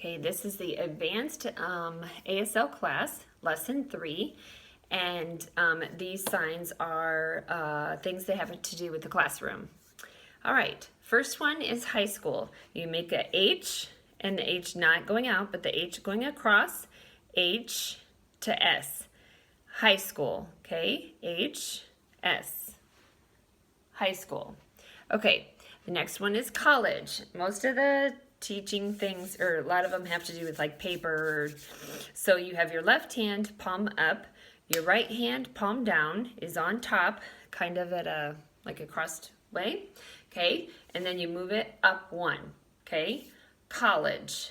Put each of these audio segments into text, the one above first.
Okay, this is the advanced ASL class, lesson 3, and these signs are things that have to do with the classroom. All right, first one is high school. You make a H, and the H not going out, but the H going across, H to S. High school, okay? H, S. High school. Okay, the next one is college. Most of the teaching things, or a lot of them have to do with like paper. So you have your left hand palm up, your right hand palm down is on top, kind of at a, like a crossed way, okay? And then you move it up one, okay? College.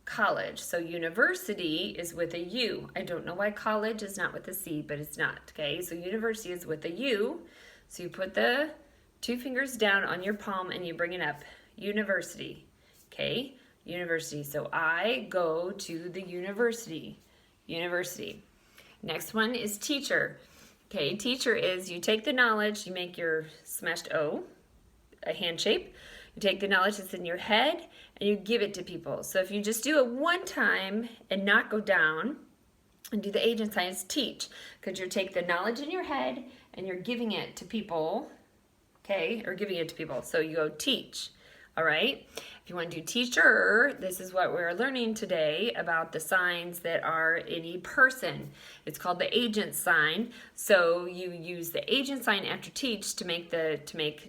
College. So university is with a U. I don't know why college is not with a C, but it's not, okay? So university is with a U. So you put the 2 fingers down on your palm and you bring it up. University, okay? University. So I go to the university. University. Next one is teacher. Okay, teacher is you take the knowledge, you make your smashed O, a hand shape. You take the knowledge that's in your head and you give it to people. So if you just do it one time and not go down and do the agent sign, it's teach, because you take the knowledge in your head and you're giving it to people, okay, or giving it to people. So you go teach, all right? If you want to do teacher, this is what we're learning today about the signs that are in a person. It's called the agent sign. So you use the agent sign after teach to make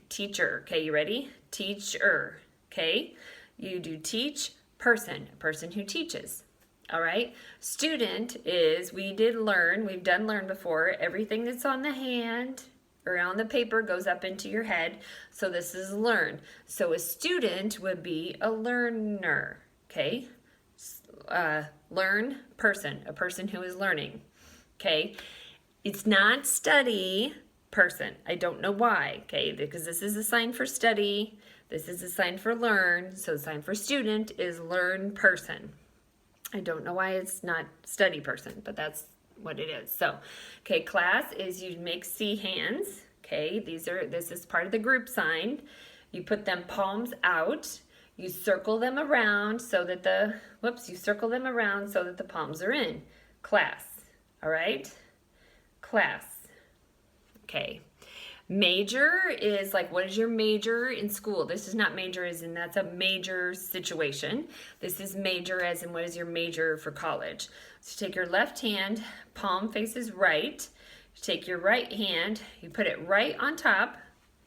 teacher. Okay, you ready? Teacher, okay? You do teach, person, a person who teaches. All right, student is, we've done learn before, everything that's on the hand or on the paper goes up into your head, so this is learn. So a student would be a learner, okay? Learn, person, a person who is learning, okay? It's not study, person. I don't know why, okay? Because this is a sign for study, this is a sign for learn, so the sign for student is learn, person. I don't know why it's not study person, but that's what it is. So, okay, class is you make C hands. Okay, this is part of the group sign. You put them palms out. You circle them around so that you circle them around so that the palms are in. Class, all right? Class, okay. Major is like, what is your major in school? This is not major as in that's a major situation. This is major as in what is your major for college. So take your left hand, palm faces right. You take your right hand, you put it right on top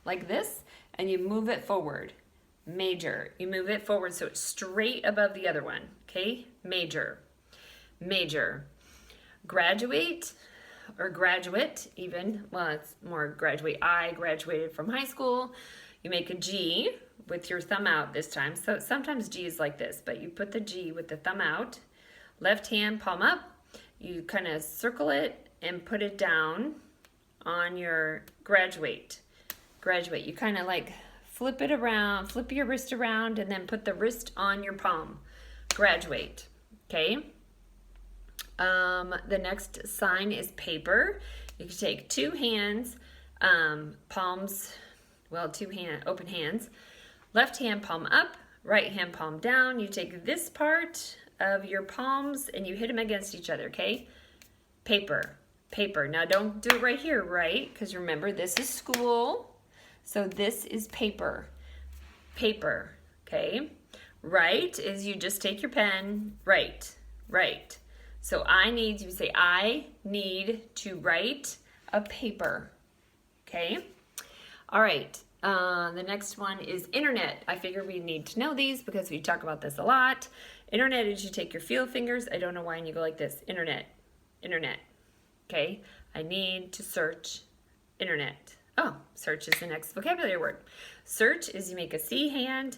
like this, and you move it forward. Major. You move it forward so it's straight above the other one. Okay? Major. Major. Graduate. Or graduate even, well, it's more graduate. I graduated from high school. You make a G with your thumb out this time. So sometimes G is like this, but you put the G with the thumb out. Left hand palm up. You kind of circle it and put it down on your graduate. Graduate. You kind of like flip it around, flip your wrist around, and then put the wrist on your palm. Graduate. Okay? The next sign is paper. You can take 2 hands, palms, well, open hands. Left hand palm up, right hand palm down. You take this part of your palms and you hit them against each other, okay? Paper, paper. Now don't do it right here, right? Because remember, this is school. So this is paper, paper, okay? Right is you just take your pen, right, right. So you say, I need to write a paper, okay? All right, the next one is internet. I figure we need to know these because we talk about this a lot. Internet is you take your feel fingers, I don't know why, and you go like this, internet, internet, okay? I need to search internet. Oh, search is the next vocabulary word. Search is you make a C hand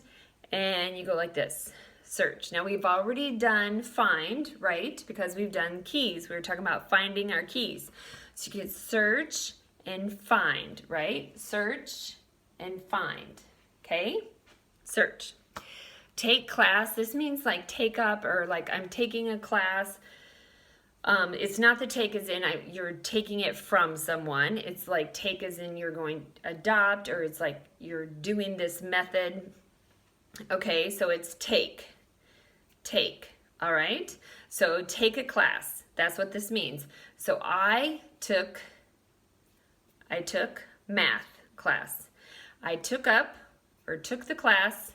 and you go like this. Search. Now we've already done find, right? Because we've done keys. We were talking about finding our keys. So you get search and find, right? Search and find, okay? Search. Take class. This means like take up or like I'm taking a class. It's not the take as in you're taking it from someone. It's like take as in you're going to adopt, or it's like you're doing this method. Okay, so it's take. take, all right? So take a class, that's what this means. So I took math class. I took the class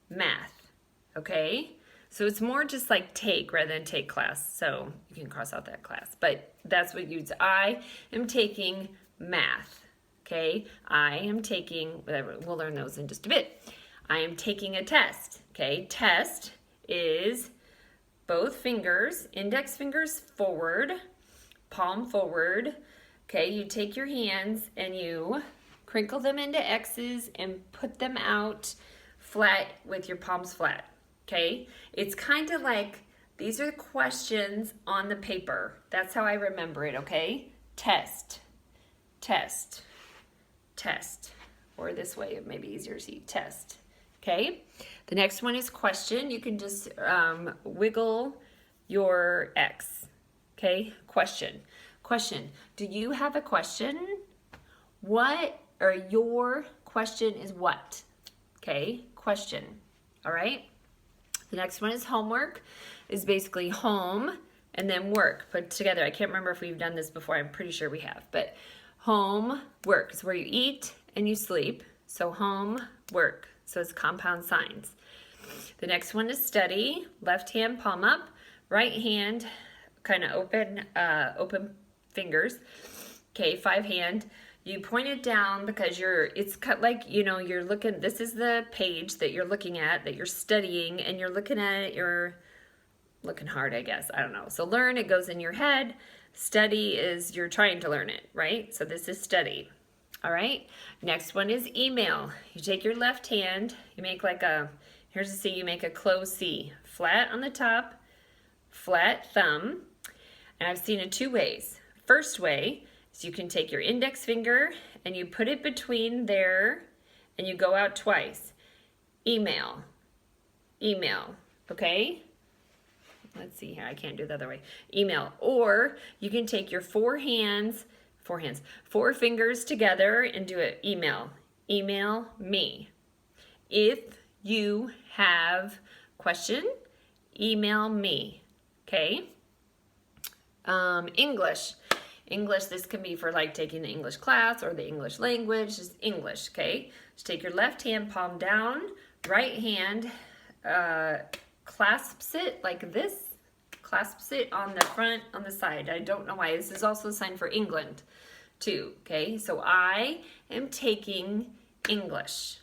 math, okay? So it's more just like take rather than take class. So you can cross out that class, but that's what you use. I am taking math, okay? I am taking, whatever, we'll learn those in just a bit. I am taking a test, okay? Test is both fingers, index fingers forward, palm forward, okay? You take your hands and you crinkle them into X's and put them out flat with your palms flat, okay? It's kind of like, these are the questions on the paper. That's how I remember it, okay? Test, test, test. Or this way, it may be easier to see, test, okay? The next one is question. You can just wiggle your X, okay? Question, question. Do you have a question? What, or your question is what? Okay, question, all right? The next one is homework, is basically home and then work put together. I can't remember if we've done this before, I'm pretty sure we have, but home, work is where you eat and you sleep. So home, work, so it's compound signs. The next one is study, left hand palm up, right hand kind of open fingers, okay, 5 hand. You point it down because it's cut like, you know, you're looking, this is the page that you're looking at, that you're studying, and you're looking at it, you're looking hard, I guess, I don't know. So learn, it goes in your head. Study is you're trying to learn it, right? So this is study, all right? Next one is email. You take your left hand, you make like a, here's a C, you make a closed C. Flat on the top, flat thumb, and I've seen it 2 ways. First way, so you can take your index finger and you put it between there and you go out twice. Email, email, okay? Let's see here, I can't do it the other way. Email, or you can take your 4 fingers together and do it. Email, email me. If you have question, email me, okay? English. English, this can be for like taking the English class or the English language, just English, okay? Just take your left hand palm down, right hand clasps it like this, clasps it on the front, on the side. I don't know why. This is also a sign for England too, okay? So I am taking English.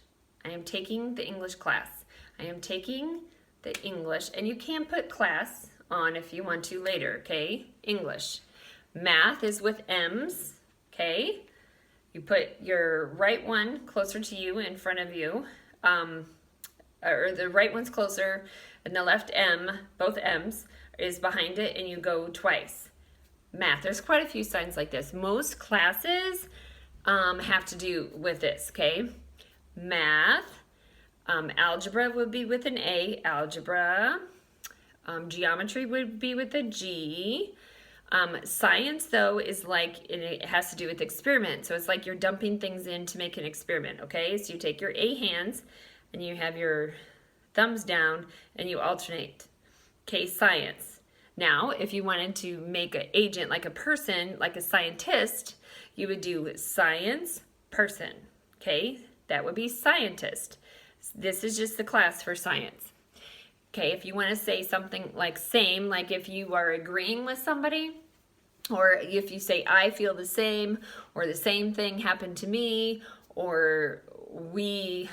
I am taking the English class. I am taking the English, and you can put class on if you want to later, okay? English. Math is with M's, okay? You put your right one closer to you in front of you, or the right one's closer, and the left M, both M's, is behind it, and you go twice. Math, there's quite a few signs like this. Most classes have to do with this, okay? Math, algebra would be with an A, algebra. Geometry would be with a G. Science, though, is like, it has to do with experiment. So it's like you're dumping things in to make an experiment, okay? So you take your A hands and you have your thumbs down and you alternate. Okay, science. Now, if you wanted to make an agent like a person, like a scientist, you would do science, person, okay? That would be scientist. This is just the class for science. Okay, if you want to say something like same, like if you are agreeing with somebody, or if you say I feel the same, or the same thing happened to me, or we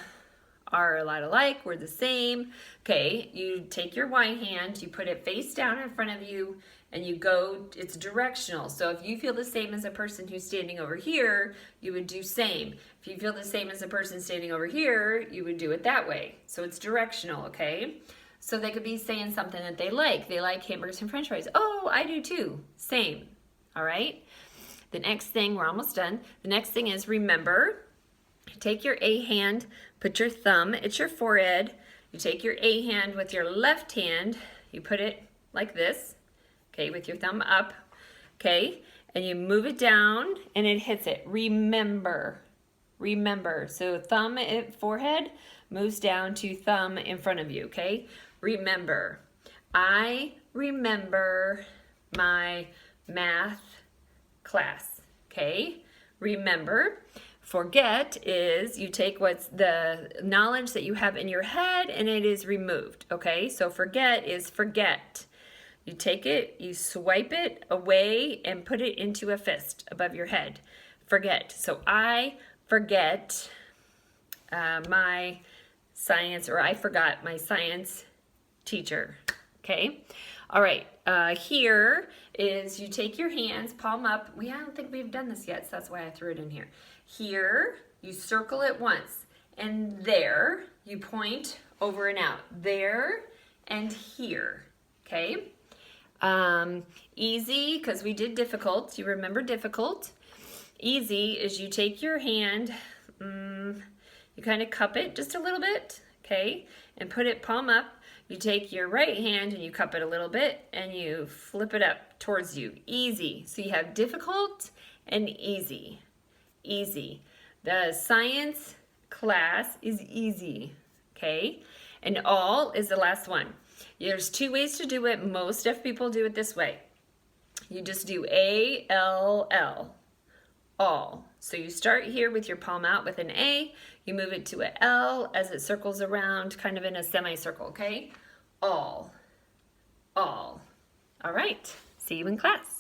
are a lot alike, we're the same. Okay, you take your Y hand, you put it face down in front of you, and you go, it's directional. So if you feel the same as a person who's standing over here, you would do same. If you feel the same as a person standing over here, you would do it that way. So it's directional, okay? So they could be saying something that they like. They like hamburgers and french fries. Oh, I do too. Same. All right? The next thing, we're almost done. The next thing is remember. Take your A hand, put your thumb, it's your forehead. You take your A hand with your left hand, you put it like this, okay, with your thumb up, okay, and you move it down and it hits it. Remember. Remember. So thumb at forehead moves down to thumb in front of you, okay? Remember. I remember my math class, okay? Remember. Forget is you take what's the knowledge that you have in your head and it is removed, okay? So forget is forget. You take it, you swipe it away and put it into a fist above your head. Forget. So I forget my science, or I forgot my science teacher, okay? All right, here is you take your hands, palm up. I don't think we've done this yet, so that's why I threw it in here. Here, you circle it once, and there, you point over and out. There and here, okay? Easy, because we did difficult. You remember difficult. Easy is you take your hand, you kind of cup it just a little bit, okay? And put it palm up. You take your right hand and you cup it a little bit and you flip it up towards you. Easy. So you have difficult and easy. Easy. The science class is easy, okay? And all is the last one. There's two ways to do it. Most deaf people do it this way. You just do A-L-L, all. So you start here with your palm out with an A, you move it to a L as it circles around kind of in a semicircle, okay? All. All. All right, see you in class.